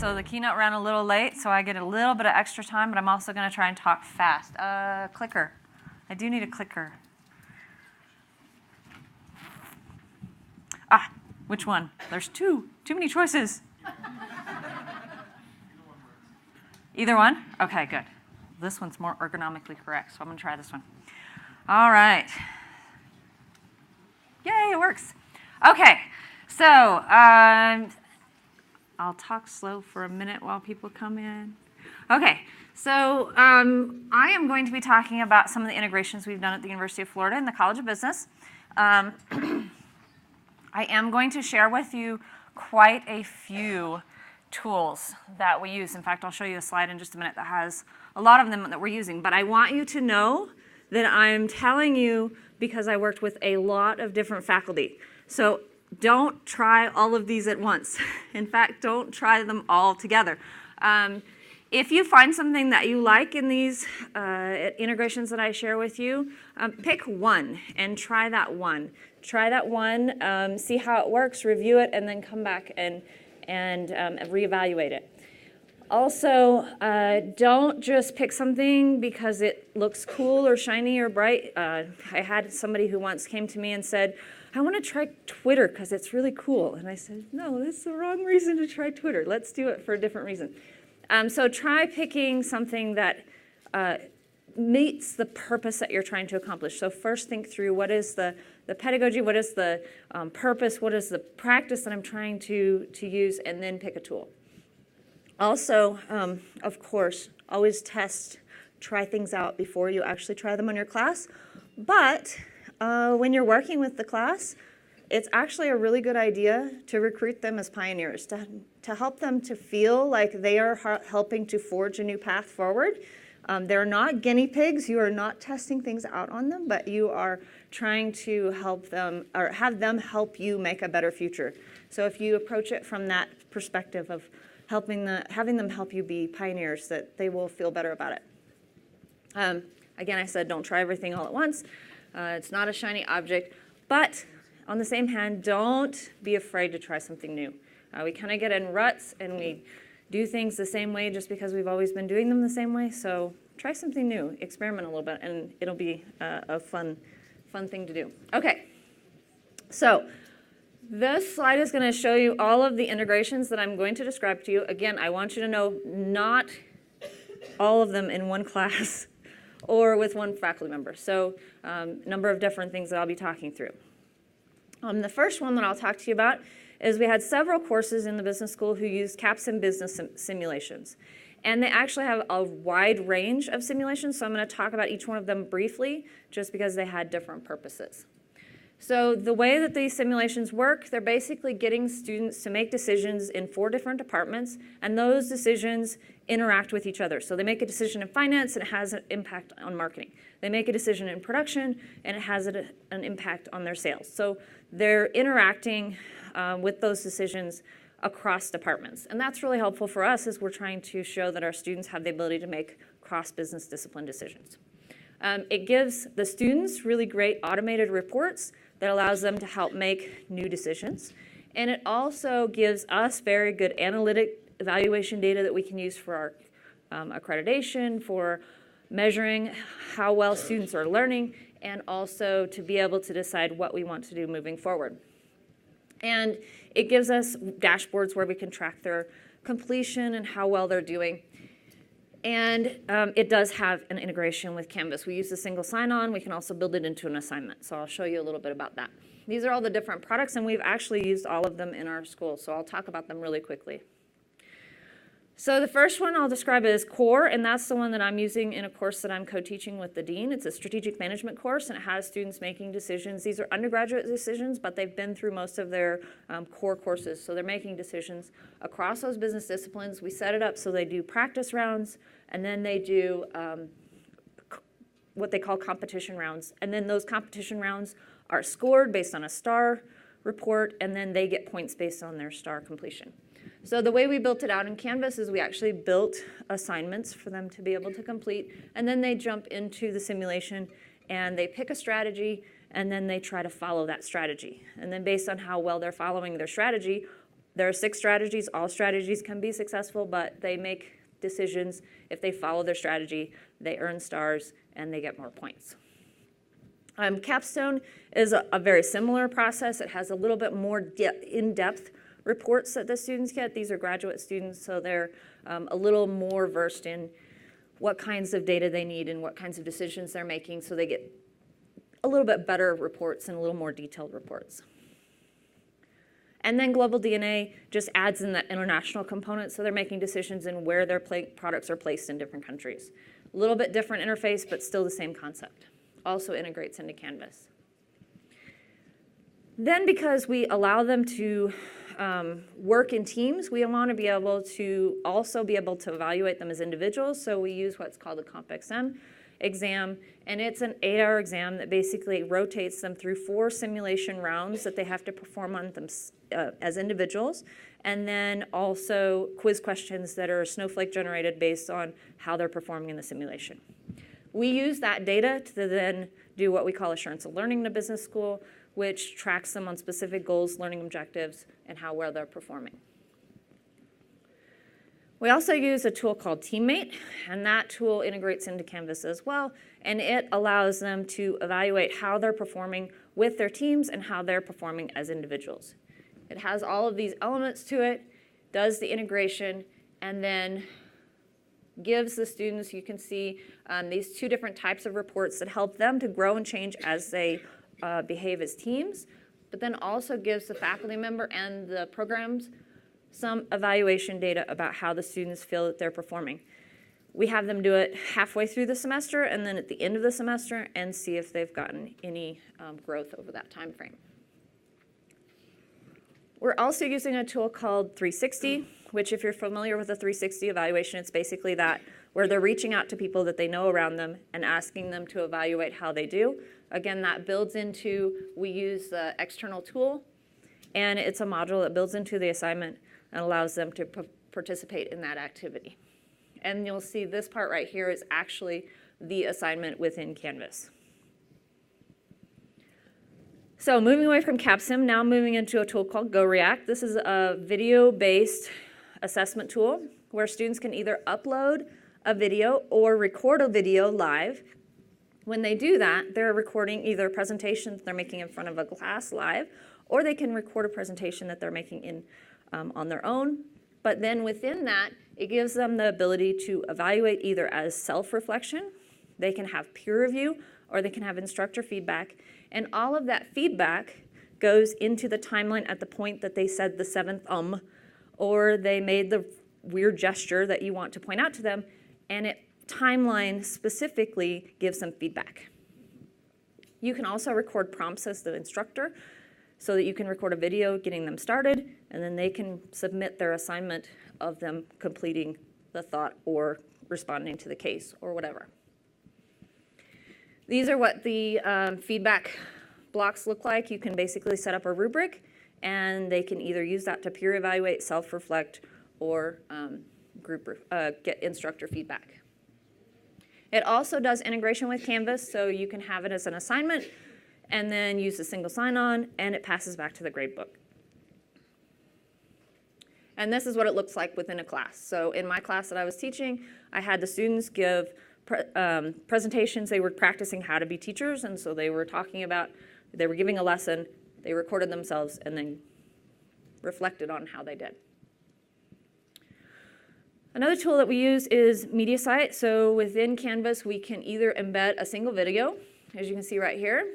So the keynote ran a little late, so I get a little bit of extra time, but I'm also going to try and talk fast. Clicker. I do need a clicker. Ah, which one? There's two. Too many choices. Either one? Okay, good. This one's more ergonomically correct, so I'm going to try this one. All right. Yay, it works. Okay, so I'll talk slow for a minute while people come in. Okay, so I am going to be talking about some of the integrations we've done at the University of Florida in the College of Business. I am going to share with you quite a few tools that we use. In fact, I'll show you a slide in just a minute that has a lot of them that we're using. But I want you to know that I'm telling you because I worked with a lot of different faculty. So don't try all of these at once. In fact, don't try them all together. If you find something that you like in these integrations that I share with you, pick one and try that one. Try that one, see how it works, review it, and then come back and reevaluate it. Also, don't just pick something because it looks cool or shiny or bright. I had somebody who once came to me and said, I want to try Twitter because it's really cool. And I said, no, that's the wrong reason to try Twitter. Let's do it for a different reason. So try picking something that meets the purpose that you're trying to accomplish. So first think through what is the pedagogy, what is the purpose, what is the practice that I'm trying to use, and then pick a tool. Also, of course, always try things out before you actually try them on your class. But when you're working with the class, it's actually a really good idea to recruit them as pioneers, to help them to feel like they are helping to forge a new path forward. They're not guinea pigs. You are not testing things out on them, but you are trying to help them or have them help you make a better future. So if you approach it from that perspective of having them help you be pioneers, that they will feel better about it. Again, I said don't try everything all at once. It's not a shiny object, but on the same hand, don't be afraid to try something new. We kind of get in ruts and we do things the same way just because we've always been doing them the same way. So try something new, experiment a little bit, and it'll be a fun thing to do. Okay, so this slide is going to show you all of the integrations that I'm going to describe to you. Again, I want you to know not all of them in one class or with one faculty member. So a number of different things that I'll be talking through. The first one that I'll talk to you about is we had several courses in the business school who used Capsim business simulations. And they actually have a wide range of simulations, so I'm going to talk about each one of them briefly just because they had different purposes. So the way that these simulations work, they're basically getting students to make decisions in 4 different departments, and those decisions interact with each other. So they make a decision in finance, and it has an impact on marketing. They make a decision in production, and it has an impact on their sales. So they're interacting with those decisions across departments. And that's really helpful for us as we're trying to show that our students have the ability to make cross-business discipline decisions. It gives the students really great automated reports that allows them to help make new decisions. And it also gives us very good analytic evaluation data that we can use for our accreditation, for measuring how well students are learning, and also to be able to decide what we want to do moving forward. And it gives us dashboards where we can track their completion and how well they're doing. And it does have an integration with Canvas. We use a single sign-on. We can also build it into an assignment. So I'll show you a little bit about that. These are all the different products, and we've actually used all of them in our school. So I'll talk about them really quickly. So the first one I'll describe as CORE, and that's the one that I'm using in a course that I'm co-teaching with the dean. It's a strategic management course, and it has students making decisions. These are undergraduate decisions, but they've been through most of their core courses. So they're making decisions across those business disciplines. We set it up so they do practice rounds, and then they do what they call competition rounds. And then those competition rounds are scored based on a star report, and then they get points based on their star completion. So the way we built it out in Canvas is we actually built assignments for them to be able to complete, and then they jump into the simulation and they pick a strategy, and then they try to follow that strategy. And then based on how well they're following their strategy, There are 6 strategies. All strategies can be successful, but they make decisions. If they follow their strategy, they earn stars and they get more points. CAPSTONE is a very similar process. It has a little bit more in-depth reports that the students get. These are graduate students, so they're a little more versed in what kinds of data they need and what kinds of decisions they're making, so they get a little bit better reports and a little more detailed reports. And then Global DNA just adds in that international component, so they're making decisions in where their products are placed in different countries. A little bit different interface, but still the same concept. Also integrates into Canvas. Then because we allow them to work in teams, we want to be able to also be able to evaluate them as individuals, so we use what's called a CompXM exam, and it's an 8-hour exam that basically rotates them through 4 simulation rounds that they have to perform on them as individuals, and then also quiz questions that are snowflake generated based on how they're performing in the simulation. We use that data to then do what we call assurance of learning in a business school, which tracks them on specific goals, learning objectives, and how well they're performing. We also use a tool called Teammate, and that tool integrates into Canvas as well, and it allows them to evaluate how they're performing with their teams and how they're performing as individuals. It has all of these elements to it, does the integration, and then gives the students, you can see these 2 different types of reports that help them to grow and change as they behave as teams, but then also gives the faculty member and the programs some evaluation data about how the students feel that they're performing. We have them do it halfway through the semester and then at the end of the semester and see if they've gotten any growth over that time frame. We're also using a tool called 360, which if you're familiar with the 360 evaluation, it's basically that where they're reaching out to people that they know around them and asking them to evaluate how they do. Again, that builds into, we use the external tool, and it's a module that builds into the assignment and allows them to participate in that activity. And you'll see this part right here is actually the assignment within Canvas. So moving away from Capsim, now moving into a tool called GoReact. This is a video-based assessment tool where students can either upload a video or record a video live. When they do that, they're recording either a presentation that they're making in front of a class live, or they can record a presentation that they're making on their own. But then within that, it gives them the ability to evaluate either as self-reflection, they can have peer review, or they can have instructor feedback. And all of that feedback goes into the timeline at the point that they said the 7th or they made the weird gesture that you want to point out to them, and it timeline specifically gives them feedback. You can also record prompts as the instructor so that you can record a video getting them started, and then they can submit their assignment of them completing the thought or responding to the case or whatever. These are what the feedback blocks look like. You can basically set up a rubric, and they can either use that to peer evaluate, self-reflect, or get instructor feedback. It also does integration with Canvas, so you can have it as an assignment and then use a single sign-on, and it passes back to the gradebook. And this is what it looks like within a class. So in my class that I was teaching, I had the students give presentations. They were practicing how to be teachers, and so they were talking about, they were giving a lesson, they recorded themselves, and then reflected on how they did. Another tool that we use is Mediasite. So within Canvas, we can either embed a single video, as you can see right here,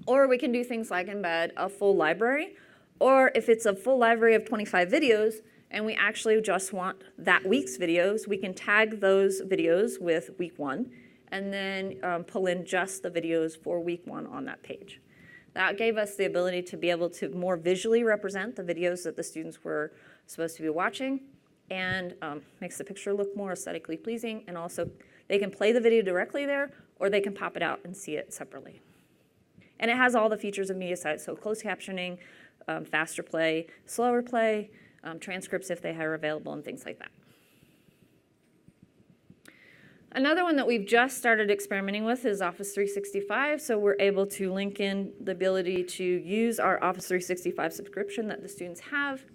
or we can do things like embed a full library, or if it's a full library of 25 videos, and we actually just want that week's videos, we can tag those videos with week 1, and then pull in just the videos for week 1 on that page. That gave us the ability to be able to more visually represent the videos that the students were supposed to be watching, and makes the picture look more aesthetically pleasing, and also they can play the video directly there, or they can pop it out and see it separately. And it has all the features of Mediasite, so closed captioning, faster play, slower play, transcripts if they are available, and things like that. Another one that we've just started experimenting with is Office 365, so we're able to link in the ability to use our Office 365 subscription that the students have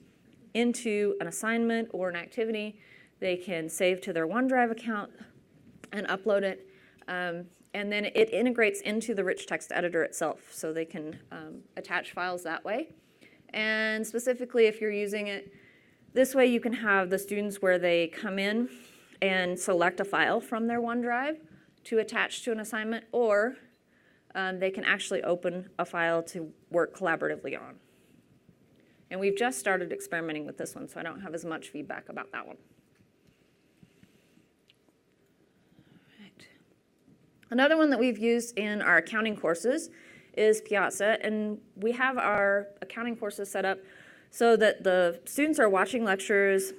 into an assignment or an activity. They can save to their OneDrive account and upload it. And then it integrates into the rich text editor itself, so they can attach files that way. And specifically, if you're using it this way, you can have the students where they come in and select a file from their OneDrive to attach to an assignment, or they can actually open a file to work collaboratively on. And we've just started experimenting with this one, so I don't have as much feedback about that one. Another one that we've used in our accounting courses is Piazza, and we have our accounting courses set up so that the students are watching lectures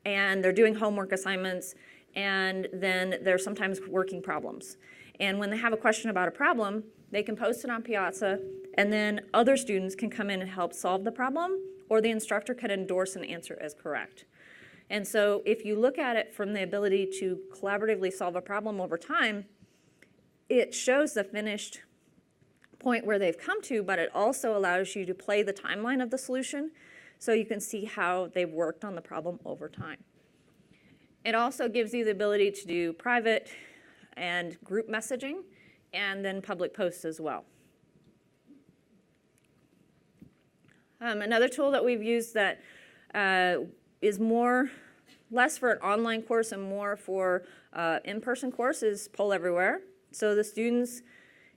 and they're doing homework assignments, and then they're sometimes working problems. And when they have a question about a problem, they can post it on Piazza, and then other students can come in and help solve the problem, or the instructor can endorse an answer as correct. And so if you look at it from the ability to collaboratively solve a problem over time, it shows the finished point where they've come to, but it also allows you to play the timeline of the solution so you can see how they've worked on the problem over time. It also gives you the ability to do private and group messaging and then public posts as well. Another tool that we've used that is less for an online course and more for in-person course is Poll Everywhere. So the students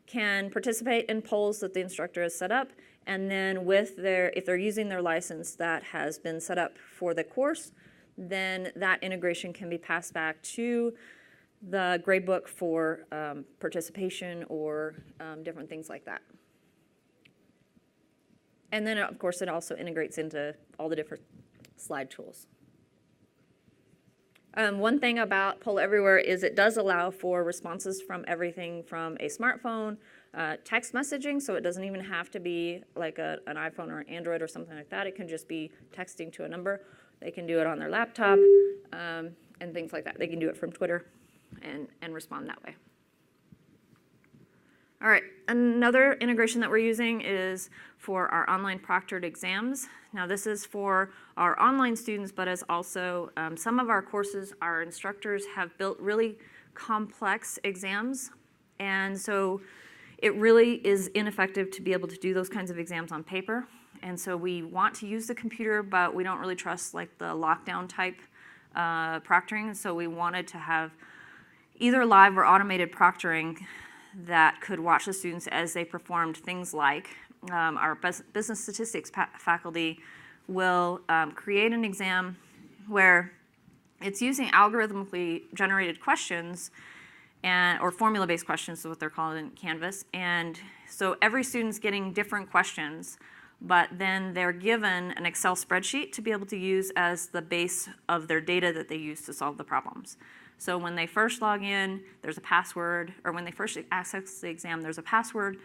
can participate in polls that the instructor has set up, and then if they're using their license that has been set up for the course, then that integration can be passed back to the gradebook for participation or different things like that. And then, of course, it also integrates into all the different slide tools. One thing about Poll Everywhere is it does allow for responses from everything from a smartphone, text messaging, so it doesn't even have to be like an iPhone or an Android or something like that. It can just be texting to a number. They can do it on their laptop and things like that. They can do it from Twitter and respond that way. All right, another integration that we're using is for our online proctored exams. Now this is for our online students, but as also some of our courses, our instructors have built really complex exams, and so it really is ineffective to be able to do those kinds of exams on paper. And so we want to use the computer, but we don't really trust like the lockdown type proctoring, so we wanted to have either live or automated proctoring that could watch the students as they performed things like our business statistics faculty will create an exam where it's using algorithmically generated questions or formula-based questions is what they're called in Canvas. And so every student's getting different questions, but then they're given an Excel spreadsheet to be able to use as the base of their data that they use to solve the problems. So when they first log in, there's a password, or when they first access the exam, there's a password.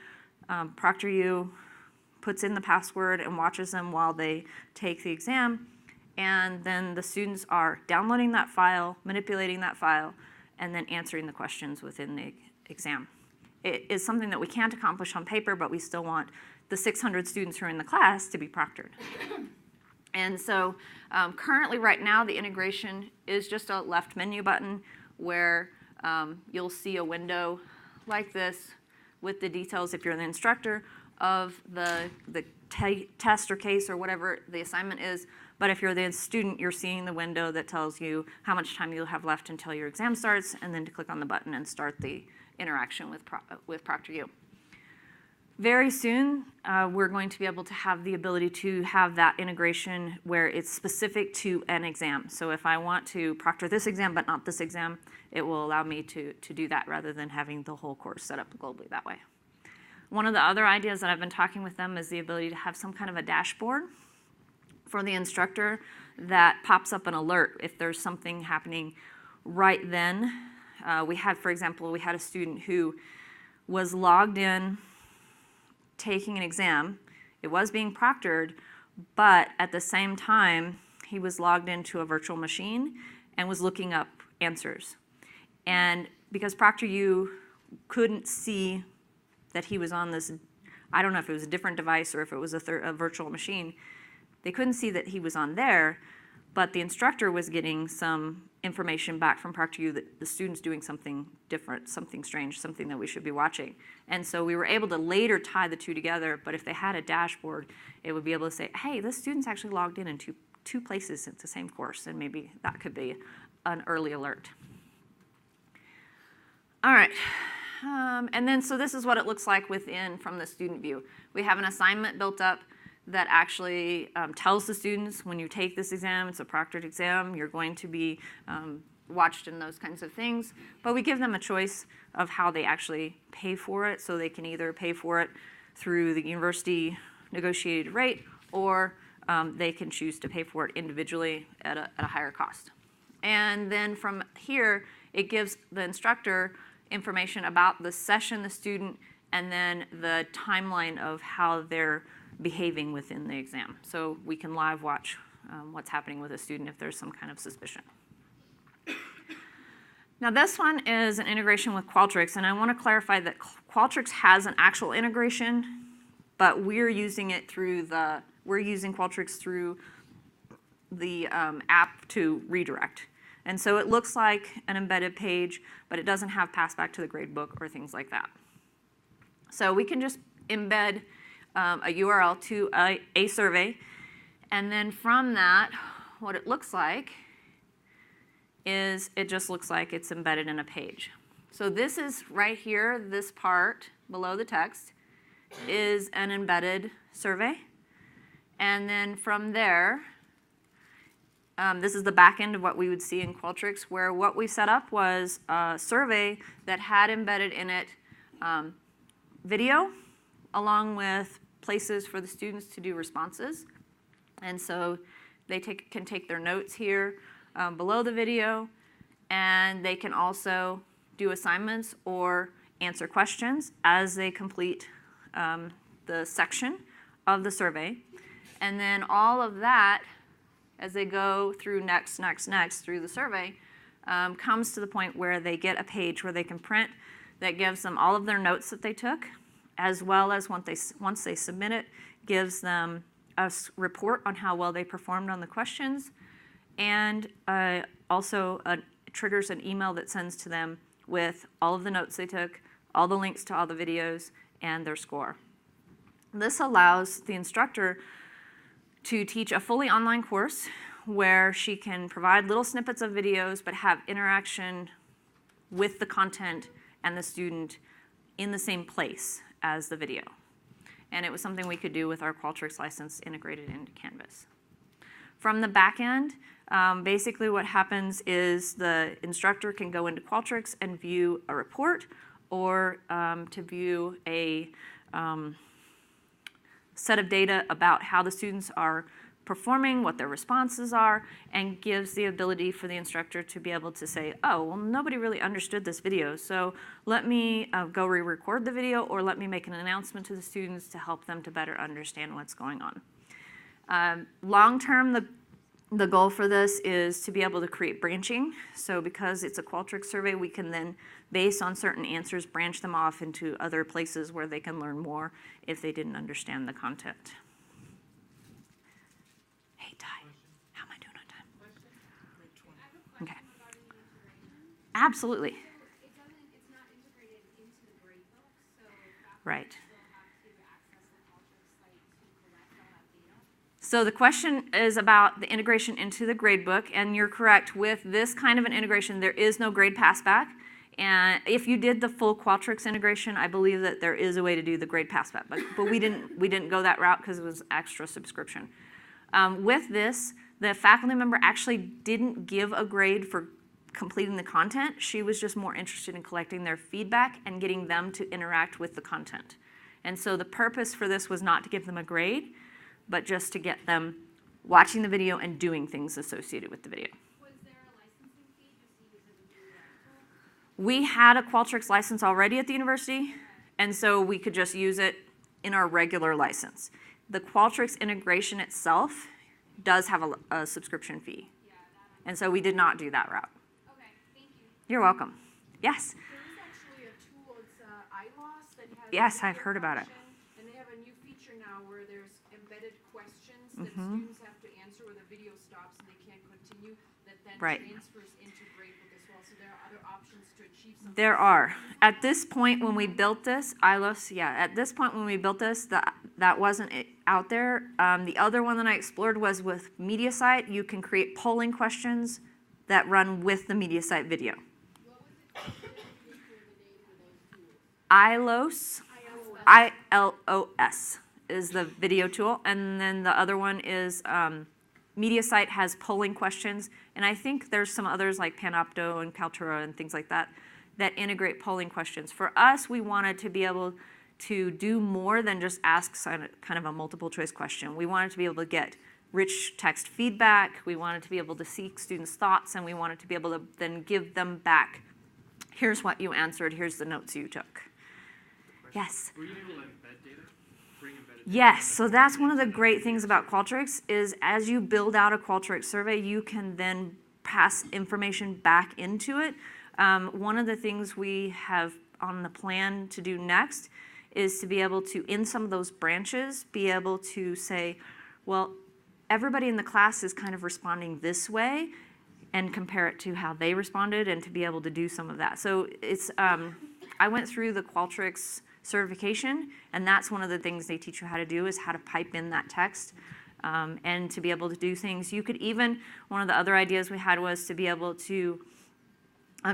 ProctorU puts in the password and watches them while they take the exam. And then the students are downloading that file, manipulating that file, and then answering the questions within the exam. It is something that we can't accomplish on paper, but we still want the 600 students who are in the class to be proctored. And so currently right now the integration is just a left menu button where you'll see a window like this with the details, if you're the instructor, of the test or case or whatever the assignment is. But if you're the student, you're seeing the window that tells you how much time you'll have left until your exam starts, and then to click on the button and start the interaction with ProctorU. Very soon, we're going to be able to have the ability to have that integration where it's specific to an exam. So if I want to proctor this exam but not this exam, it will allow me to do that rather than having the whole course set up globally that way. One of the other ideas that I've been talking with them is the ability to have some kind of a dashboard for the instructor that pops up an alert if there's something happening right then. For example, we had a student who was logged in taking an exam. It was being proctored, but at the same time, he was logged into a virtual machine and was looking up answers. And because ProctorU couldn't see that he was on this, I don't know if it was a different device or if it was a virtual machine, They couldn't see that he was on there, but the instructor was getting some information back from ProctorU that the student's doing something different, something strange, something that we should be watching. And so we were able to later tie the two together, but if they had a dashboard, it would be able to say, hey, this student's actually logged in two places at the same course, and maybe that could be an early alert. All right, and then so this is what it looks like from the student view. We have an assignment built up that actually tells the students when you take this exam, it's a proctored exam, you're going to be watched and those kinds of things. But we give them a choice of how they actually pay for it, so they can either pay for it through the university negotiated rate, or they can choose to pay for it individually at a higher cost. And then from here, it gives the instructor information about the session, the student, and then the timeline of how they're behaving within the exam. So we can live watch what's happening with a student if there's some kind of suspicion. Now this one is an integration with Qualtrics, and I want to clarify that Qualtrics has an actual integration, but we're using Qualtrics through the app to redirect. And so it looks like an embedded page, but it doesn't have pass back to the gradebook or things like that. So we can just embed a URL to a survey, and then from that, what it looks like is it just looks like it's embedded in a page. So this is right here, this part below the text is an embedded survey, and then from there, this is the back end of what we would see in Qualtrics, where what we set up was a survey that had embedded in it video, along with places for the students to do responses. And so they can take their notes here below the video, and they can also do assignments or answer questions as they complete the section of the survey. And then all of that, as they go through next through the survey, comes to the point where they get a page where they can print that gives them all of their notes that they took, as well as once they submit it, gives them a report on how well they performed on the questions, and also triggers an email that sends to them with all of the notes they took, all the links to all the videos, and their score. This allows the instructor to teach a fully online course where she can provide little snippets of videos but have interaction with the content and the student in the same place as the video. And it was something we could do with our Qualtrics license integrated into Canvas. From the back end, basically what happens is the instructor can go into Qualtrics and view a report, or to view a set of data about how the students are performing, what their responses are, and gives the ability for the instructor to be able to say, oh, well, nobody really understood this video, so let me go re-record the video, or let me make an announcement to the students to help them to better understand what's going on. Long-term, the goal for this is to be able to create branching. So because it's a Qualtrics survey, we can then, based on certain answers, branch them off into other places where they can learn more if they didn't understand the content. Hey, Ty, how am I doing on time? Okay. Absolutely. It's not integrated into the gradebook, so right. Still have to access the Qualtrics site to collect all that data. So the question is about the integration into the gradebook, and you're correct. With this kind of an integration, there is no grade passback. And if you did the full Qualtrics integration, I believe that there is a way to do the grade passback, but we didn't go that route because it was extra subscription. With this, the faculty member actually didn't give a grade for completing the content. She was just more interested in collecting their feedback and getting them to interact with the content. And so the purpose for this was not to give them a grade, but just to get them watching the video and doing things associated with the video. Was there a licensing fee just to use it as a GoReact tool? We had a Qualtrics license already at the university, and so we could just use it in our regular license. The Qualtrics integration itself does have a subscription fee, and so we did not do that route. Okay, thank you. You're welcome. Yes? There is actually a tool, it's iLoss that has... Yes, I've heard about it. And they have a new feature now where there's embedded questions that students have to answer where the video stops and they can't continue, that then Right. transfers into Gradebook as well. So there are other options to achieve something. There are. At this point when we built this, at this point when we built this, that wasn't out there. The other one that I explored was with Mediasite. You can create polling questions that run with the Mediasite video. ILOS, ILOS is the video tool, and then the other one is Mediasite has polling questions, and I think there's some others like Panopto and Kaltura and things like that that integrate polling questions. For us, we wanted to be able to do more than just ask kind of a multiple choice question. We wanted to be able to get rich text feedback, we wanted to be able to seek students' thoughts, and we wanted to be able to then give them back, here's what you answered, here's the notes you took. Yes? Were you able to embed data? Bring embedded data? Yes, so that's one of the great things about Qualtrics is as you build out a Qualtrics survey, you can then pass information back into it. One of the things we have on the plan to do next is to be able to, in some of those branches, be able to say, well, everybody in the class is kind of responding this way, and compare it to how they responded, and to be able to do some of that. So it's, I went through the Qualtrics certification, and that's one of the things they teach you how to do is how to pipe in that text and to be able to do things. You could even, one of the other ideas we had was to be able to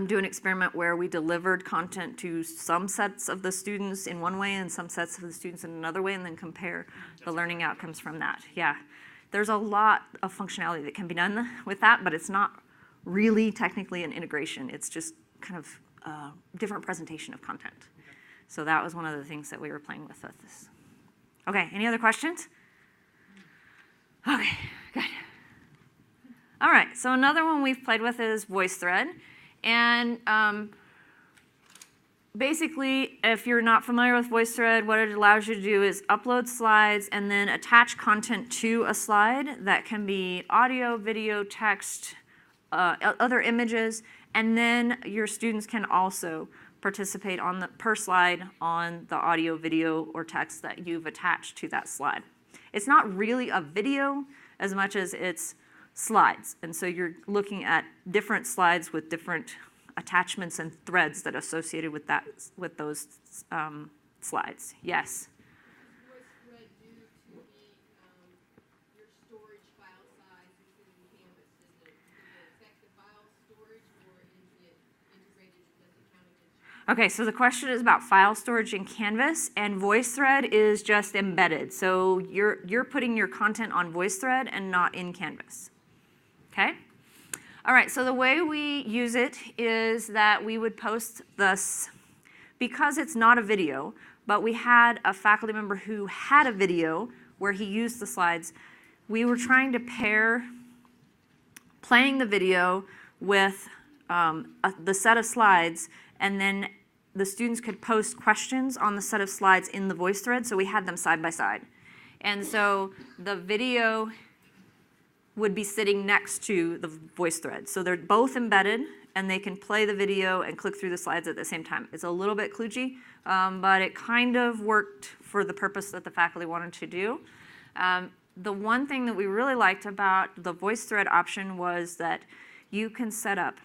do an experiment where we delivered content to some sets of the students in one way and some sets of the students in another way, and then compare the learning outcomes from that. Yeah, there's a lot of functionality that can be done with that, but it's not really technically an integration. It's just kind of a different presentation of content. So that was one of the things that we were playing with this. Okay, any other questions? Okay, good. All right, so another one we've played with is Voicethread. And basically, if you're not familiar with Voicethread, what it allows you to do is upload slides and then attach content to a slide that can be audio, video, text, other images, and then your students can also participate on the per slide on the audio, video, or text that you've attached to that slide. It's not really a video as much as it's slides, and so you're looking at different slides with different attachments and threads that are associated with that, with those slides. Yes. Does Voicethread do to your storage file size within Canvas? Does it affect the file storage, or is it integrated? Does it count against you? Okay, so the question is about file storage in Canvas, and Voicethread is just embedded. So you're putting your content on Voicethread and not in Canvas. Okay? All right, so the way we use it is that we would post this, because it's not a video, but we had a faculty member who had a video where he used the slides. We were trying to pair playing the video with the set of slides, and then the students could post questions on the set of slides in the Voicethread, so we had them side by side. And so the video would be sitting next to the Voicethread. So they're both embedded, and they can play the video and click through the slides at the same time. It's a little bit kludgy, but it kind of worked for the purpose that the faculty wanted to do. The one thing that we really liked about the Voicethread option was that you can set up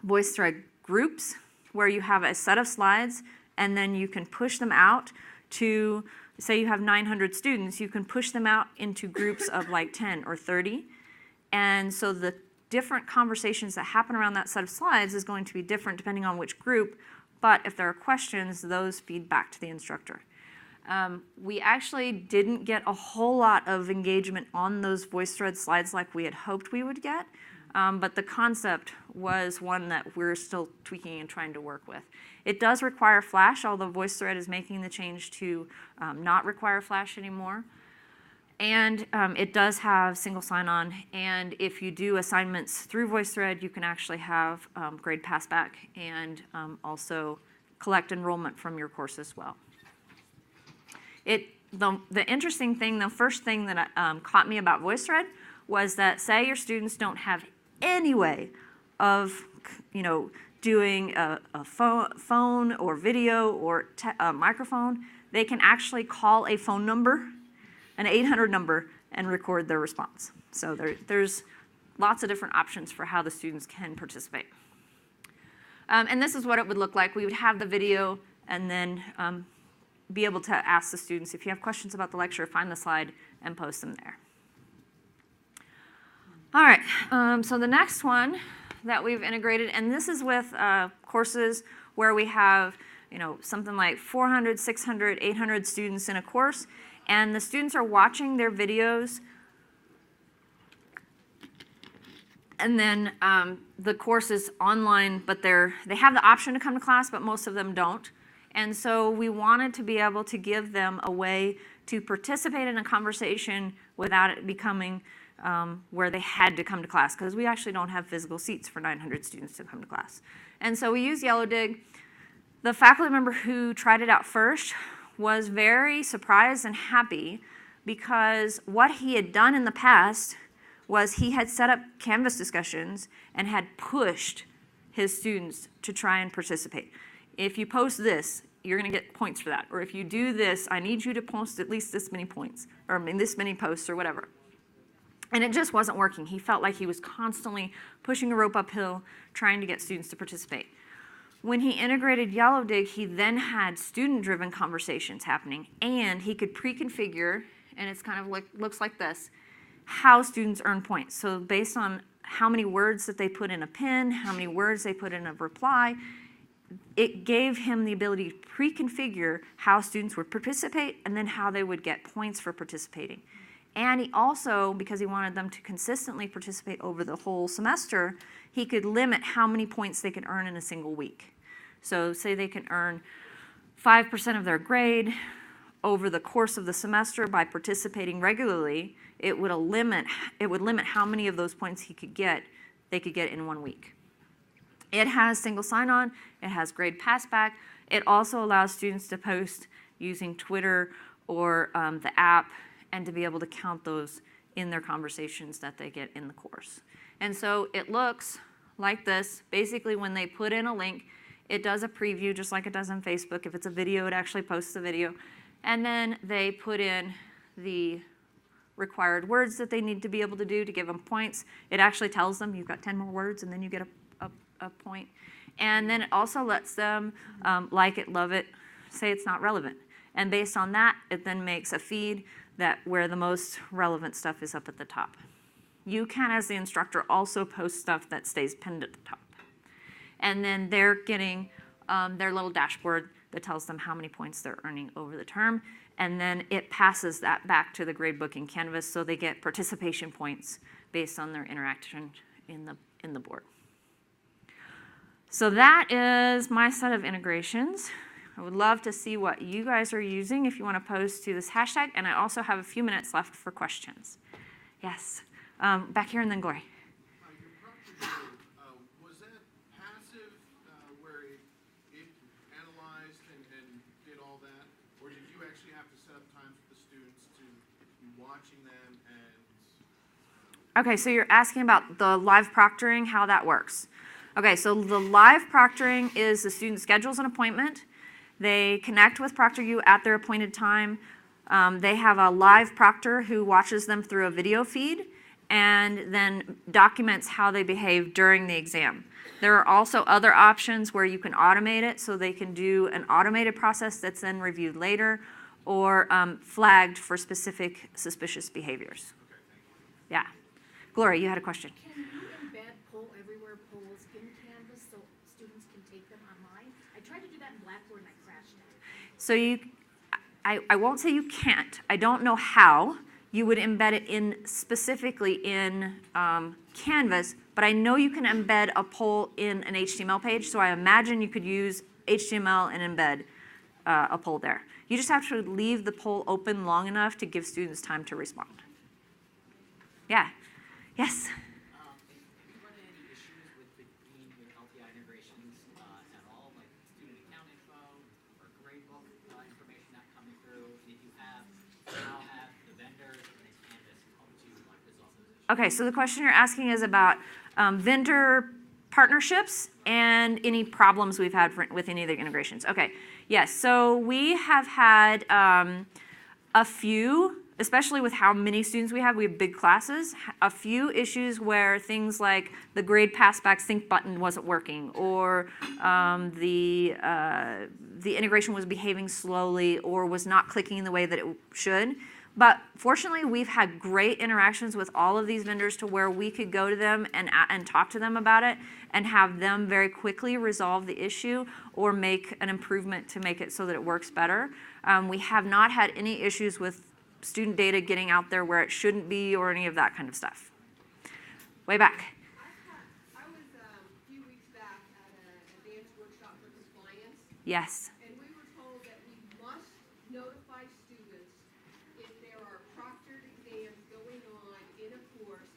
Voicethread groups where you have a set of slides, and then you can push them out to, say you have 900 students, you can push them out into groups of like 10 or 30. And so the different conversations that happen around that set of slides is going to be different depending on which group, but if there are questions, those feed back to the instructor. We actually didn't get a whole lot of engagement on those Voicethread slides like we had hoped we would get, but the concept was one that we're still tweaking and trying to work with. It does require Flash, although Voicethread is making the change to not require Flash anymore. And it does have single sign-on, and if you do assignments through Voicethread, you can actually have grade passback and also collect enrollment from your course as well. The interesting thing, the first thing that caught me about Voicethread was that, say your students don't have any way of, doing a phone or video or a microphone, they can actually call a phone number, an 800 number, and record their response. So there's lots of different options for how the students can participate. And this is what it would look like. We would have the video and then be able to ask the students, if you have questions about the lecture, find the slide and post them there. All right, so the next one that we've integrated, and this is with courses where we have something like 400, 600, 800 students in a course, and the students are watching their videos, and then the course is online, but they have the option to come to class, but most of them don't. And so we wanted to be able to give them a way to participate in a conversation without it becoming where they had to come to class, because we actually don't have physical seats for 900 students to come to class. And so we use Yellowdig. The faculty member who tried it out first was very surprised and happy, because what he had done in the past was he had set up Canvas discussions and had pushed his students to try and participate. If you post this, you're going to get points for that. Or if you do this, I need you to post at least this many points, or this many posts, or whatever. And it just wasn't working. He felt like he was constantly pushing a rope uphill, trying to get students to participate. When he integrated Yellowdig, he then had student-driven conversations happening, and he could pre-configure, and it's kind of looks like this, how students earn points. So based on how many words that they put in a pin, how many words they put in a reply, it gave him the ability to pre-configure how students would participate and then how they would get points for participating. And he also, because he wanted them to consistently participate over the whole semester, he could limit how many points they could earn in a single week. So say they can earn 5% of their grade over the course of the semester by participating regularly. It would limit how many of those points they could get in 1 week. It has single sign-on, it has grade passback. It also allows students to post using Twitter or the app, and to be able to count those in their conversations that they get in the course. And so it looks like this. Basically, when they put in a link, it does a preview just like it does on Facebook. If it's a video, it actually posts the video. And then they put in the required words that they need to be able to do to give them points. It actually tells them you've got 10 more words and then you get a point. And then it also lets them like it, love it, say it's not relevant. And based on that, it then makes a feed where the most relevant stuff is up at the top. You can, as the instructor, also post stuff that stays pinned at the top. And then they're getting their little dashboard that tells them how many points they're earning over the term. And then it passes that back to the gradebook in Canvas, so they get participation points based on their interaction in the board. So that is my set of integrations. I would love to see what you guys are using if you want to post to this hashtag, and I also have a few minutes left for questions. Yes, back here and then Glory. Your ProctorU, was that passive where it analyzed and did all that, or did you actually have to set up times for the students to be watching them and? Okay, so you're asking about the live proctoring, how that works. Okay, so the live proctoring is the student schedules an appointment. They connect with ProctorU at their appointed time. They have a live proctor who watches them through a video feed and then documents how they behave during the exam. There are also other options where you can automate it, so they can do an automated process that's then reviewed later, or flagged for specific suspicious behaviors. Yeah. Gloria, you had a question. Can you embed poll everywhere polls in Canvas so students can take them online? I tried to do that in Blackboard and I crashed it. So I won't say you can't. I don't know how you would embed it specifically in Canvas, but I know you can embed a poll in an HTML page, so I imagine you could use HTML and embed a poll there. You just have to leave the poll open long enough to give students time to respond. Yeah. Yes? Have you run into any issues with LTI integrations at all, like student account info or gradebook information not coming through? And if you have, how have the vendors and Canvas helped you resolve those issues? Okay, so the question you're asking is about vendor partnerships and any problems we've had with any of the integrations. Okay, Yes, so we have had a few, especially with how many students we have big classes, a few issues where things like the grade passback sync button wasn't working, or the integration was behaving slowly or was not clicking the way that it should. But fortunately, we've had great interactions with all of these vendors to where we could go to them and talk to them about it and have them very quickly resolve the issue or make an improvement to make it so that it works better. We have not had any issues with student data getting out there where it shouldn't be or any of that kind of stuff. Way back. I was a few weeks back at an advanced workshop for compliance, Yes. and we were told that we must notify students if there are proctored exams going on in a course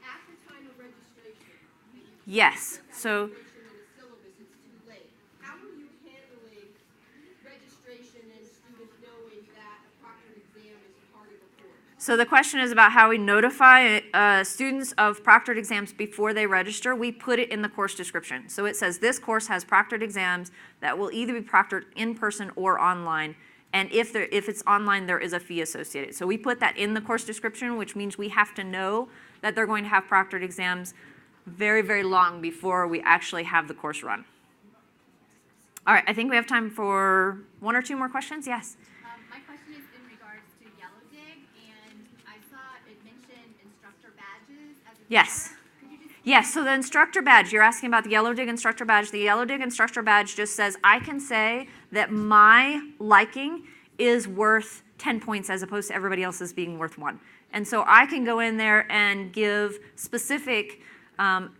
at the time of registration. And you Yes. put that So information in a syllabus, it's too late. How are you handling registration and students knowing that a proctored exam is part of a course? So the question is about how we notify students of proctored exams before they register. We put it in the course description. So it says this course has proctored exams that will either be proctored in person or online. And if it's online, there is a fee associated. So we put that in the course description, which means we have to know that they're going to have proctored exams very, very long before we actually have the course run. All right, I think we have time for one or two more questions. Yes? My question is in regards to Yellowdig, and I saw it mentioned instructor badges as a Yes. feature. Could you just Yes, so the instructor badge, you're asking about the Yellowdig instructor badge. The Yellowdig instructor badge just says I can say that my liking is worth 10 points as opposed to everybody else's being worth 1. And so I can go in there and give specific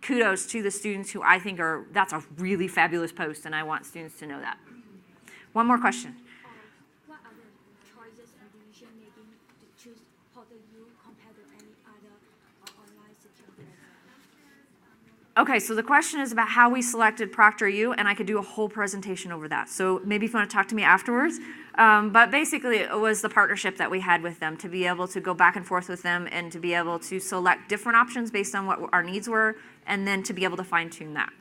kudos to the students who I think that's a really fabulous post, and I want students to know that. One more question. What are the choices and decision making to choose ProctorU compared to any other online security exam? Okay, so the question is about how we selected ProctorU, and I could do a whole presentation over that. So maybe if you want to talk to me afterwards. But basically, it was the partnership that we had with them to be able to go back and forth with them and to be able to select different options based on what our needs were, and then to be able to fine-tune that.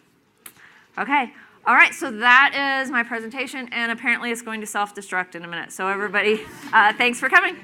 Okay, all right, so that is my presentation, and apparently it's going to self-destruct in a minute. So everybody, thanks for coming.